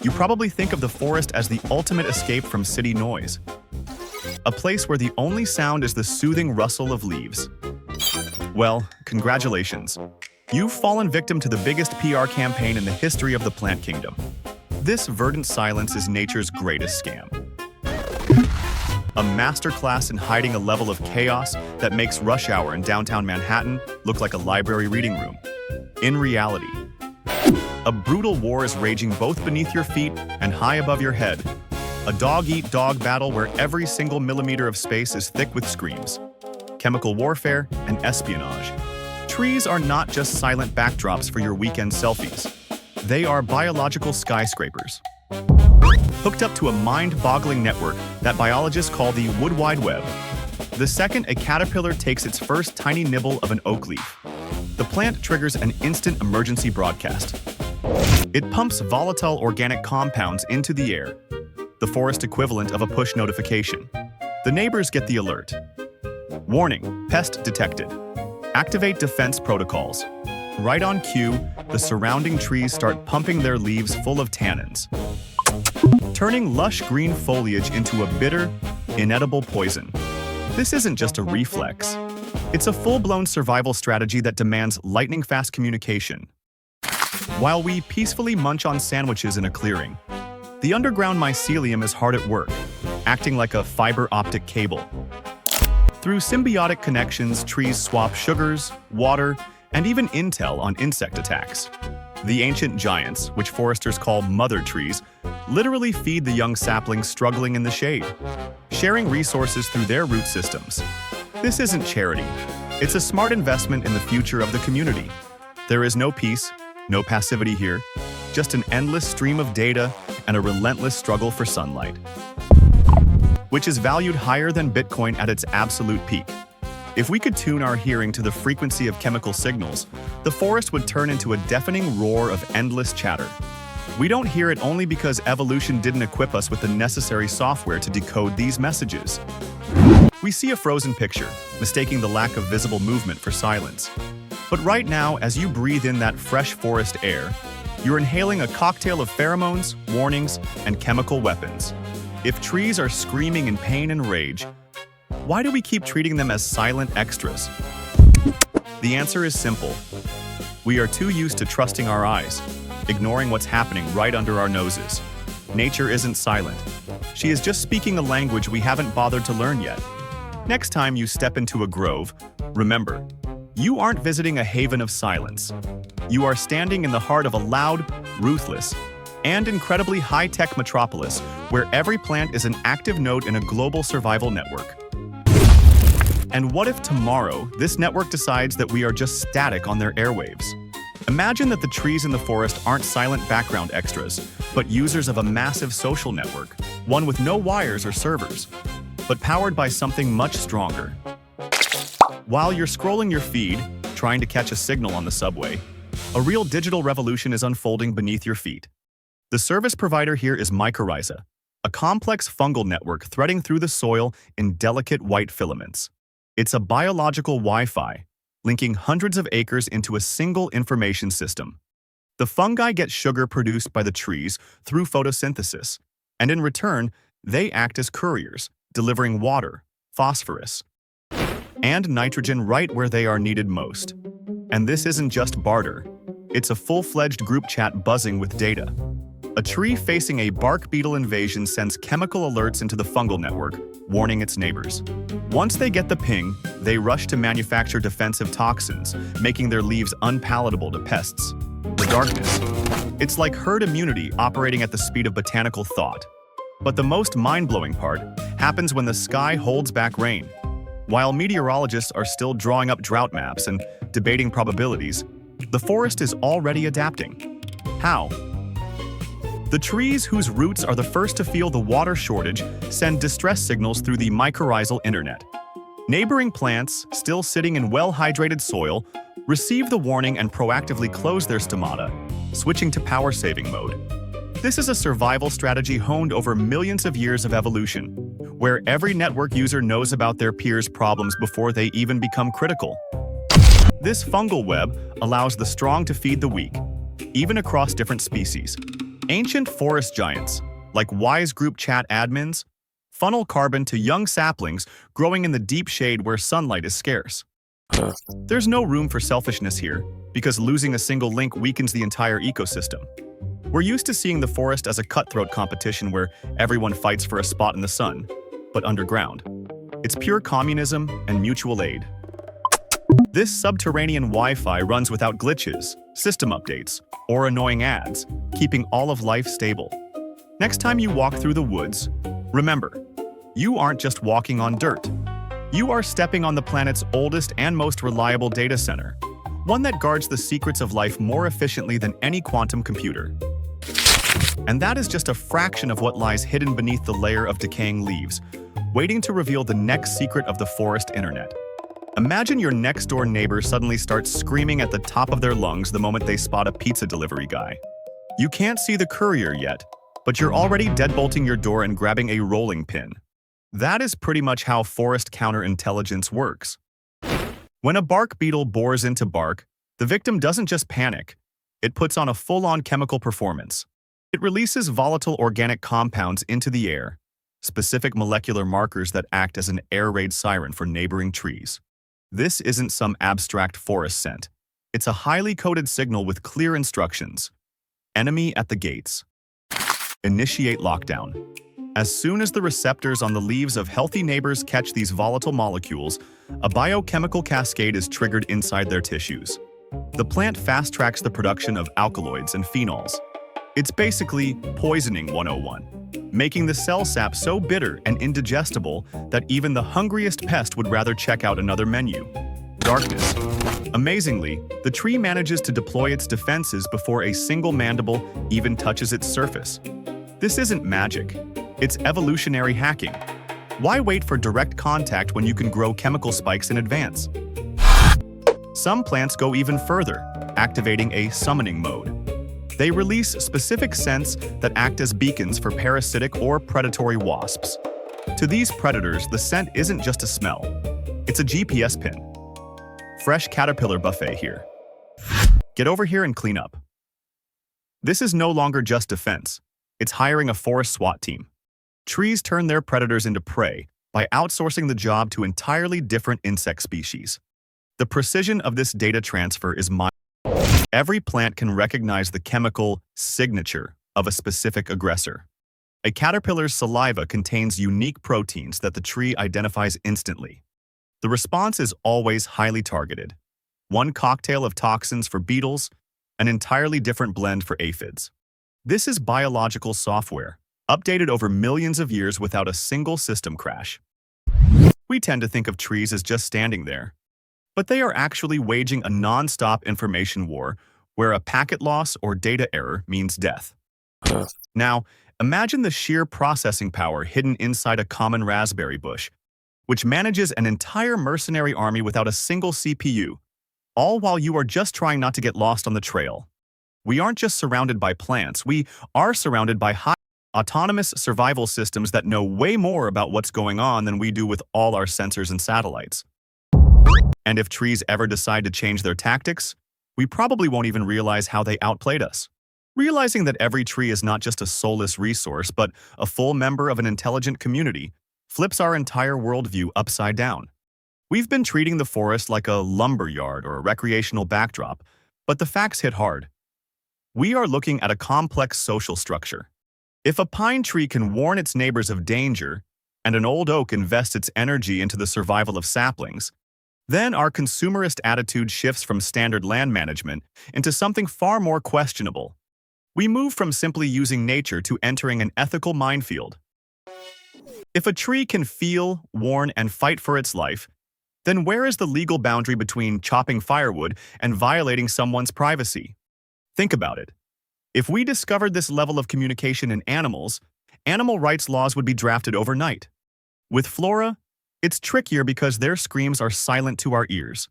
You probably think of the forest as the ultimate escape from city noise. A place where the only sound is the soothing rustle of leaves. Well, congratulations. You've fallen victim to the biggest PR campaign in the history of the plant kingdom. This verdant silence is nature's greatest scam. A masterclass in hiding a level of chaos that makes rush hour in downtown Manhattan look like a library reading room. In reality, a brutal war is raging both beneath your feet and high above your head. A dog-eat-dog battle where every single millimeter of space is thick with screams, chemical warfare, and espionage. Trees are not just silent backdrops for your weekend selfies. They are biological skyscrapers, hooked up to a mind-boggling network that biologists call the Wood Wide Web. The second a caterpillar takes its first tiny nibble of an oak leaf, the plant triggers an instant emergency broadcast. It pumps volatile organic compounds into the air, the forest equivalent of a push notification. The neighbors get the alert. Warning, pest detected. Activate defense protocols. Right on cue, the surrounding trees start pumping their leaves full of tannins, turning lush green foliage into a bitter, inedible poison. This isn't just a reflex. It's a full-blown survival strategy that demands lightning-fast communication. While we peacefully munch on sandwiches in a clearing, the underground mycelium is hard at work, acting like a fiber optic cable. Through symbiotic connections, trees swap sugars, water, and even intel on insect attacks. The ancient giants, which foresters call mother trees, literally feed the young saplings struggling in the shade, sharing resources through their root systems. This isn't charity. It's a smart investment in the future of the community. There is no peace, no passivity here, just an endless stream of data and a relentless struggle for sunlight, which is valued higher than Bitcoin at its absolute peak. If we could tune our hearing to the frequency of chemical signals, the forest would turn into a deafening roar of endless chatter. We don't hear it only because evolution didn't equip us with the necessary software to decode these messages. We see a frozen picture, mistaking the lack of visible movement for silence. But right now, as you breathe in that fresh forest air, you're inhaling a cocktail of pheromones, warnings, and chemical weapons. If trees are screaming in pain and rage, why do we keep treating them as silent extras? The answer is simple. We are too used to trusting our eyes, ignoring what's happening right under our noses. Nature isn't silent. She is just speaking a language we haven't bothered to learn yet. Next time you step into a grove, remember, you aren't visiting a haven of silence. You are standing in the heart of a loud, ruthless, and incredibly high-tech metropolis where every plant is an active node in a global survival network. And what if tomorrow, this network decides that we are just static on their airwaves? Imagine that the trees in the forest aren't silent background extras, but users of a massive social network, one with no wires or servers, but powered by something much stronger. While you're scrolling your feed, trying to catch a signal on the subway, a real digital revolution is unfolding beneath your feet. The service provider here is mycorrhizal, a complex fungal network threading through the soil in delicate white filaments. It's a biological Wi-Fi, linking hundreds of acres into a single information system. The fungi get sugar produced by the trees through photosynthesis, and in return, they act as couriers, delivering water, phosphorus, and nitrogen right where they are needed most. And this isn't just barter. It's a full-fledged group chat buzzing with data. A tree facing a bark beetle invasion sends chemical alerts into the fungal network, warning its neighbors. Once they get the ping, they rush to manufacture defensive toxins, making their leaves unpalatable to pests. The darkness. It's like herd immunity operating at the speed of botanical thought. But the most mind-blowing part happens when the sky holds back rain. While meteorologists are still drawing up drought maps and debating probabilities, the forest is already adapting. How? The trees whose roots are the first to feel the water shortage send distress signals through the mycorrhizal internet. Neighboring plants, still sitting in well-hydrated soil, receive the warning and proactively close their stomata, switching to power-saving mode. This is a survival strategy honed over millions of years of evolution, where every network user knows about their peers' problems before they even become critical. This fungal web allows the strong to feed the weak, even across different species. Ancient forest giants, like wise group chat admins, funnel carbon to young saplings growing in the deep shade where sunlight is scarce. There's no room for selfishness here, because losing a single link weakens the entire ecosystem. We're used to seeing the forest as a cutthroat competition where everyone fights for a spot in the sun, but underground. It's pure communism and mutual aid. This subterranean Wi-Fi runs without glitches, system updates, or annoying ads, keeping all of life stable. Next time you walk through the woods, remember, you aren't just walking on dirt. You are stepping on the planet's oldest and most reliable data center, one that guards the secrets of life more efficiently than any quantum computer. And that is just a fraction of what lies hidden beneath the layer of decaying leaves, waiting to reveal the next secret of the forest internet. Imagine your next-door neighbor suddenly starts screaming at the top of their lungs the moment they spot a pizza delivery guy. You can't see the courier yet, but you're already deadbolting your door and grabbing a rolling pin. That is pretty much how forest counterintelligence works. When a bark beetle bores into bark, the victim doesn't just panic. It puts on a full-on chemical performance. It releases volatile organic compounds into the air, specific molecular markers that act as an air raid siren for neighboring trees. This isn't some abstract forest scent. It's a highly coded signal with clear instructions. Enemy at the gates. Initiate lockdown. As soon as the receptors on the leaves of healthy neighbors catch these volatile molecules, a biochemical cascade is triggered inside their tissues. The plant fast-tracks the production of alkaloids and phenols. It's basically poisoning 101, making the cell sap so bitter and indigestible that even the hungriest pest would rather check out another menu. Darkness. Amazingly, the tree manages to deploy its defenses before a single mandible even touches its surface. This isn't magic. It's evolutionary hacking. Why wait for direct contact when you can grow chemical spikes in advance? Some plants go even further, activating a summoning mode. They release specific scents that act as beacons for parasitic or predatory wasps. To these predators, the scent isn't just a smell. It's a GPS pin. Fresh caterpillar buffet here. Get over here and clean up. This is no longer just defense. It's hiring a forest SWAT team. Trees turn their predators into prey by outsourcing the job to entirely different insect species. The precision of this data transfer is mind. Every plant can recognize the chemical signature of a specific aggressor. A caterpillar's saliva contains unique proteins that the tree identifies instantly. The response is always highly targeted. One cocktail of toxins for beetles, an entirely different blend for aphids. This is biological software, updated over millions of years without a single system crash. We tend to think of trees as just standing there, but they are actually waging a non-stop information war where a packet loss or data error means death. Now, imagine the sheer processing power hidden inside a common raspberry bush, which manages an entire mercenary army without a single CPU, all while you are just trying not to get lost on the trail. We aren't just surrounded by plants, we are surrounded by autonomous survival systems that know way more about what's going on than we do with all our sensors and satellites. And if trees ever decide to change their tactics, we probably won't even realize how they outplayed us. Realizing that every tree is not just a soulless resource, but a full member of an intelligent community, flips our entire worldview upside down. We've been treating the forest like a lumber yard or a recreational backdrop, but the facts hit hard. We are looking at a complex social structure. If a pine tree can warn its neighbors of danger, and an old oak invests its energy into the survival of saplings, then our consumerist attitude shifts from standard land management into something far more questionable. We move from simply using nature to entering an ethical minefield. If a tree can feel, warn, and fight for its life, then where is the legal boundary between chopping firewood and violating someone's privacy? Think about it. If we discovered this level of communication in animals, animal rights laws would be drafted overnight. With flora, it's trickier because their screams are silent to our ears.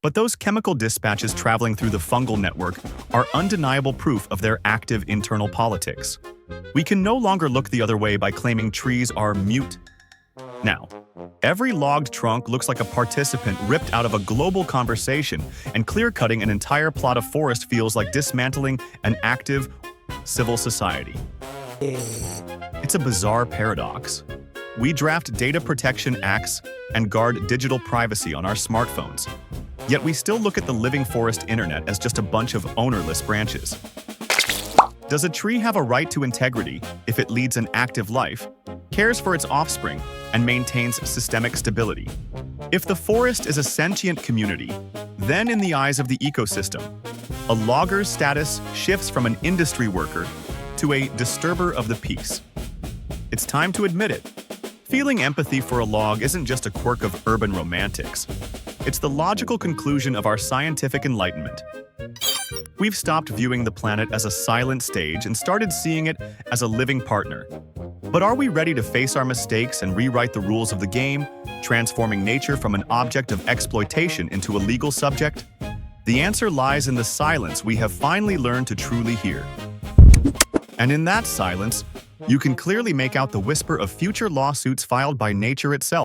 But those chemical dispatches traveling through the fungal network are undeniable proof of their active internal politics. We can no longer look the other way by claiming trees are mute. Now, every logged trunk looks like a participant ripped out of a global conversation, and clear-cutting an entire plot of forest feels like dismantling an active civil society. It's a bizarre paradox. We draft data protection acts and guard digital privacy on our smartphones. Yet we still look at the living forest internet as just a bunch of ownerless branches. Does a tree have a right to integrity if it leads an active life, cares for its offspring, and maintains systemic stability? If the forest is a sentient community, then in the eyes of the ecosystem, a logger's status shifts from an industry worker to a disturber of the peace. It's time to admit it. Feeling empathy for a log isn't just a quirk of urban romantics. It's the logical conclusion of our scientific enlightenment. We've stopped viewing the planet as a silent stage and started seeing it as a living partner. But are we ready to face our mistakes and rewrite the rules of the game, transforming nature from an object of exploitation into a legal subject? The answer lies in the silence we have finally learned to truly hear. And in that silence, you can clearly make out the whisper of future lawsuits filed by nature itself.